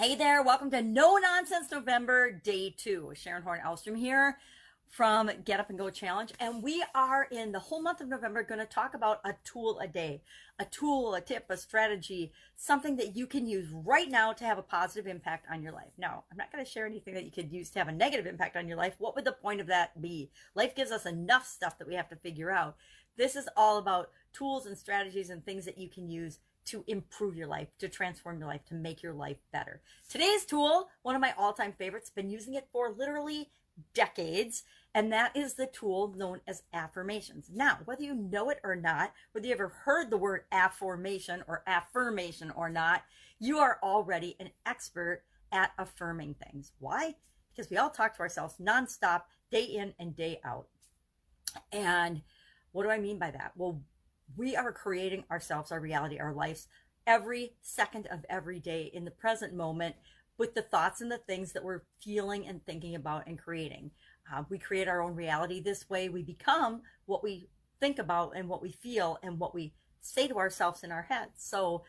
Hey there, welcome to No Nonsense November, day 2. Sharon Horne-Ellstrom here from Get Up and Go Challenge. And we are in the whole month of November going to talk about a tool a day, a tool, a tip, a strategy, something that you can use right now to have a positive impact on your life. Now, I'm not going to share anything that you could use to have a negative impact on your life. What would the point of that be? Life gives us enough stuff that we have to figure out. This is all about tools and strategies and things that you can use to improve your life, to transform your life, to make your life better. Today's tool, one of my all-time favorites, been using it for literally decades, and that is the tool known as affirmations. Now, whether you know it or not, whether you ever heard the word affirmation or not, you are already an expert at affirming things. Why? Because we all talk to ourselves nonstop, day in and day out. And what do I mean by that? Well, we are creating ourselves, our reality, our lives, every second of every day in the present moment with the thoughts and the things that we're feeling and thinking about and creating. We create our own reality this way. We become what we think about and what we feel and what we say to ourselves in our heads. So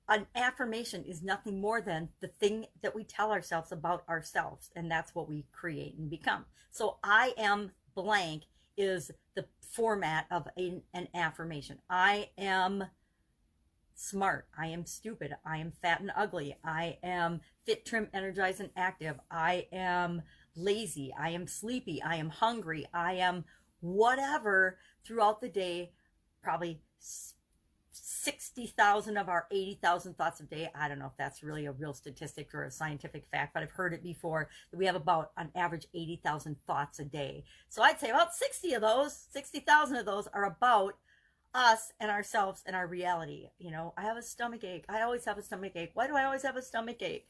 an affirmation is nothing more than the thing that we tell ourselves about ourselves, and that's what we create and become. So I am blank is the format of an affirmation. I am smart. I am stupid. I am fat and ugly. I am fit, trim, energized, and active. I am lazy. I am sleepy. I am hungry. I am whatever throughout the day, probably 60,000 of our 80,000 thoughts a day. I don't know if that's really a real statistic or a scientific fact, but I've heard it before that we have about on average 80,000 thoughts a day. So I'd say about 60,000 of those are about us and ourselves and our reality. You know, I have a stomach ache. I always have a stomach ache. Why do I always have a stomach ache?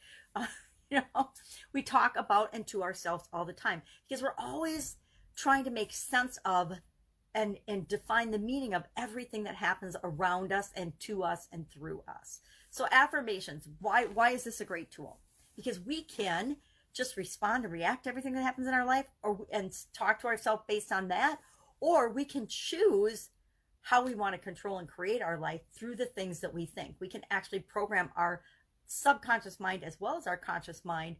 We talk about and to ourselves all the time because we're always trying to make sense of and define the meaning of everything that happens around us and to us and through us. So affirmations, why is this a great tool? Because we can just respond and react to everything that happens in our life and talk to ourselves based on that, or we can choose how we want to control and create our life through the things that we think. We can actually program our subconscious mind as well as our conscious mind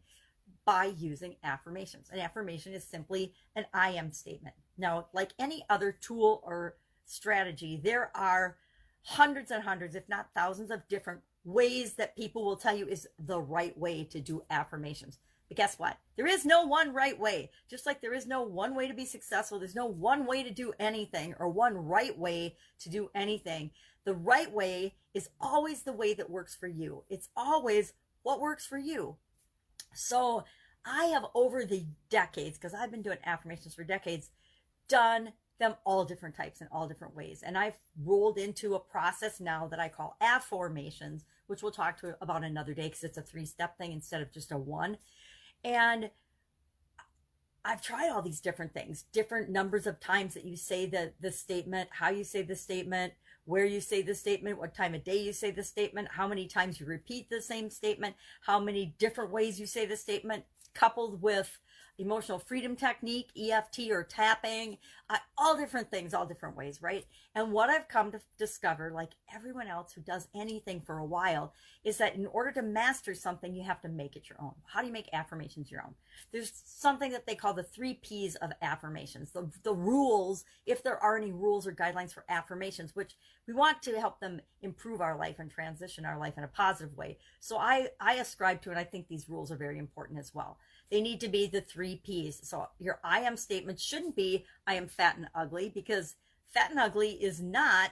by using affirmations. An affirmation is simply an I am statement. Now, like any other tool or strategy, there are hundreds and hundreds, if not thousands of different ways that people will tell you is the right way to do affirmations. But guess what? There is no one right way. Just like there is no one way to be successful, there's no one way to do anything or one right way to do anything. The right way is always the way that works for you. It's always what works for you. So I have over the decades, because I've been doing affirmations for decades, done them all different types in all different ways. And I've rolled into a process now that I call Affirmations, which we'll talk to about another day because it's a 3-step thing instead of just a 1. And I've tried all these different things, different numbers of times that you say the statement, how you say the statement, where you say the statement, what time of day you say the statement, how many times you repeat the same statement, how many different ways you say the statement, coupled with emotional freedom technique, EFT or tapping, all different things, all different ways, right? And what I've come to discover, like everyone else who does anything for a while, is that in order to master something, you have to make it your own. How do you make affirmations your own? There's something that they call the 3 Ps of affirmations, the rules, if there are any rules or guidelines for affirmations, which we want to help them improve our life and transition our life in a positive way. So I ascribe to, and I think these rules are very important as well. They need to be the 3 Ps. So your I am statement shouldn't be I am fat and ugly, because fat and ugly is not,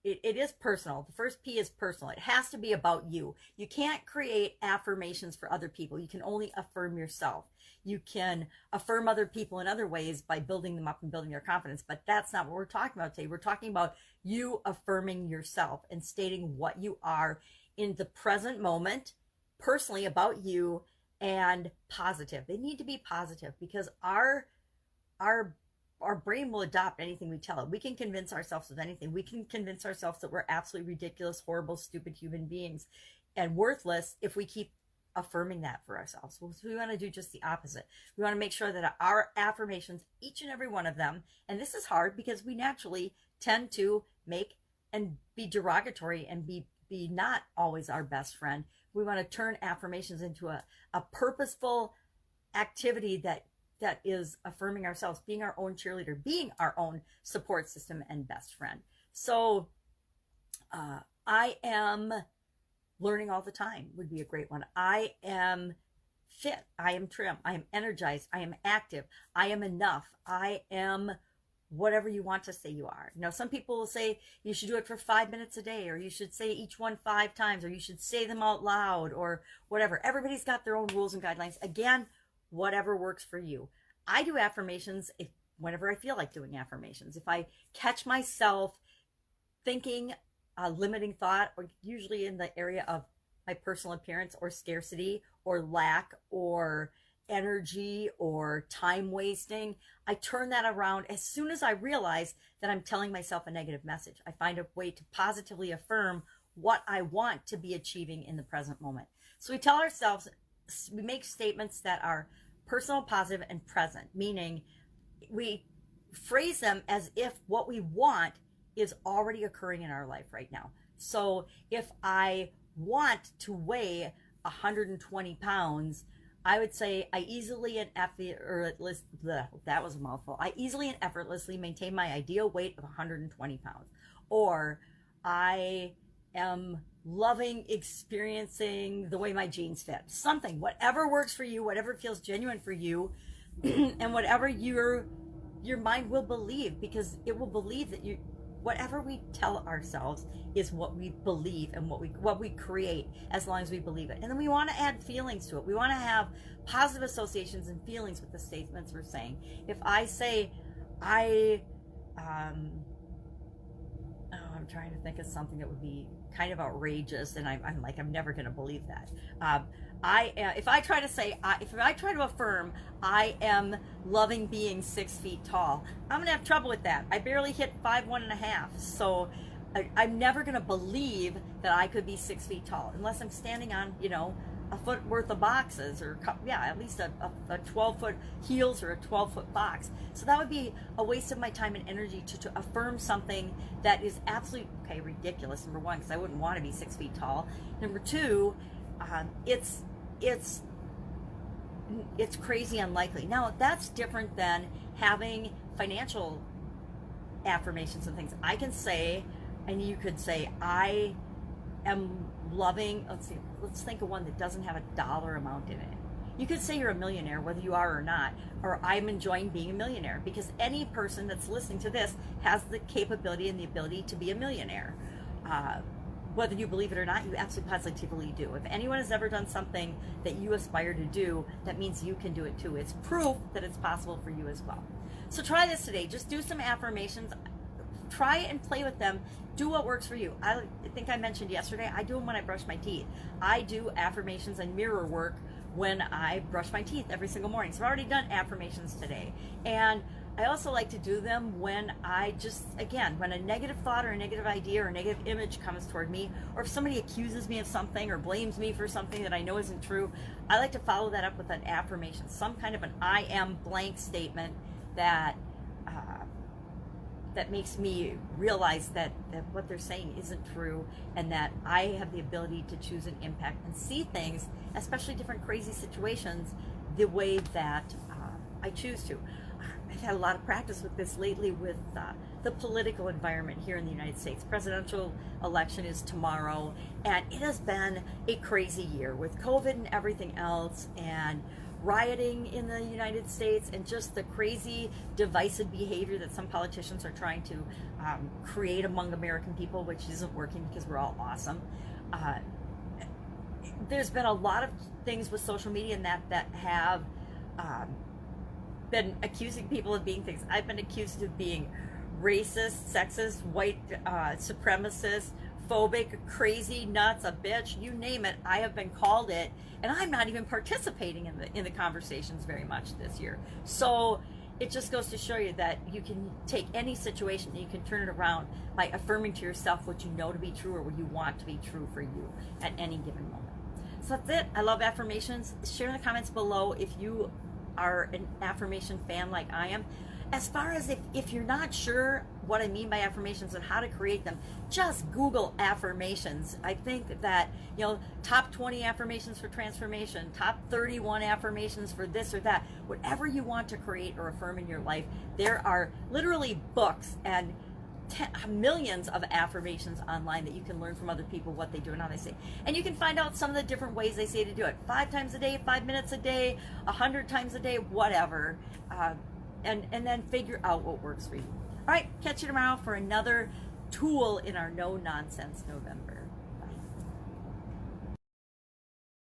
it is personal. The first P is personal. It has to be about you. You can't create affirmations for other people. You can only affirm yourself. You can affirm other people in other ways by building them up and building their confidence, but that's not what we're talking about today. We're talking about you affirming yourself and stating what you are in the present moment, personally about you, and positive. They need to be positive because our brain will adopt anything we tell it. We can convince ourselves of anything. We can convince ourselves that we're absolutely ridiculous, horrible, stupid human beings and worthless if we keep affirming that for ourselves. So we want to do just the opposite. We want to make sure that our affirmations, each and every one of them, and this is hard because we naturally tend to make and be derogatory and be be not always our best friend. We want to turn affirmations into a purposeful activity that is affirming ourselves, being our own cheerleader, being our own support system and best friend. So I am learning all the time would be a great one. I am fit. I am trim. I am energized. I am active. I am enough. I am whatever you want to say you are. Now, some people will say you should do it for 5 minutes a day, or you should say each one 5 times, or you should say them out loud, or whatever. Everybody's got their own rules and guidelines. Again, whatever works for you. I do affirmations whenever I feel like doing affirmations. If I catch myself thinking a limiting thought, or usually in the area of my personal appearance or scarcity or lack or energy or time wasting, I turn that around as soon as I realize that I'm telling myself a negative message. I find a way to positively affirm what I want to be achieving in the present moment. So we tell ourselves, we make statements that are personal, positive, and present, meaning we phrase them as if what we want is already occurring in our life right now. So if I want to weigh 120 pounds, I would say I easily and that was a mouthful. I easily and effortlessly maintain my ideal weight of 120 pounds. Or I am loving experiencing the way my jeans fit. Something, whatever works for you, whatever feels genuine for you, and whatever your mind will believe, because it will believe that whatever we tell ourselves is what we believe and what we create, as long as we believe it. And then we want to add feelings to it. We want to have positive associations and feelings with the statements we're saying. If I say, I'm trying to think of something that would be kind of outrageous, and I'm like, I'm never going to believe that. If I try to affirm I am loving being 6 feet tall, I'm gonna have trouble with that. I barely hit 5'1.5", so I'm never gonna believe that I could be 6 feet tall unless I'm standing on, a foot worth of boxes, or at least a 12-foot heels or a 12-foot box. So that would be a waste of my time and energy to affirm something that is absolutely ridiculous. Number one, because I wouldn't want to be 6 feet tall. Number two, it's crazy unlikely. Now, that's different than having financial affirmations and things. I can say, and you could say, I am loving, let's think of one that doesn't have a dollar amount in it. You could say you're a millionaire, whether you are or not, or I'm enjoying being a millionaire, because any person that's listening to this has the capability and the ability to be a millionaire. Whether you believe it or not, you absolutely positively do. If anyone has ever done something that you aspire to do, that means you can do it too. It's proof that it's possible for you as well. So try this today. Just do some affirmations. Try and play with them. Do what works for you. I think I mentioned yesterday, I do them when I brush my teeth. I do affirmations and mirror work when I brush my teeth every single morning. So I've already done affirmations today. And I also like to do them when when a negative thought or a negative idea or a negative image comes toward me, or if somebody accuses me of something or blames me for something that I know isn't true, I like to follow that up with an affirmation, some kind of an I am blank statement that makes me realize that what they're saying isn't true, and that I have the ability to choose an impact and see things, especially different crazy situations, the way that I choose to. I've had a lot of practice with this lately with the political environment here in the United States. Presidential election is tomorrow, and it has been a crazy year with COVID and everything else, and rioting in the United States, and just the crazy divisive behavior that some politicians are trying to create among American people, which isn't working because we're all awesome. There's been a lot of things with social media and that have been accusing people of being things. I've been accused of being racist, sexist, white supremacist, phobic, crazy, nuts, a bitch, you name it. I have been called it, and I'm not even participating in the conversations very much this year. So it just goes to show you that you can take any situation and you can turn it around by affirming to yourself what you know to be true or what you want to be true for you at any given moment. So that's it. I love affirmations. Share in the comments below if you are an affirmation fan like I am. As far as if you're not sure what I mean by affirmations and how to create them, just Google affirmations. I think that, you know, top 20 affirmations for transformation, top 31 affirmations for this or that, whatever you want to create or affirm in your life, there are literally books and millions of affirmations online that you can learn from other people what they do and how they say. And you can find out some of the different ways they say to do it. 5 times a day, 5 minutes a day, 100 times a day, whatever. And then figure out what works for you. All right, catch you tomorrow for another tool in our No Nonsense November.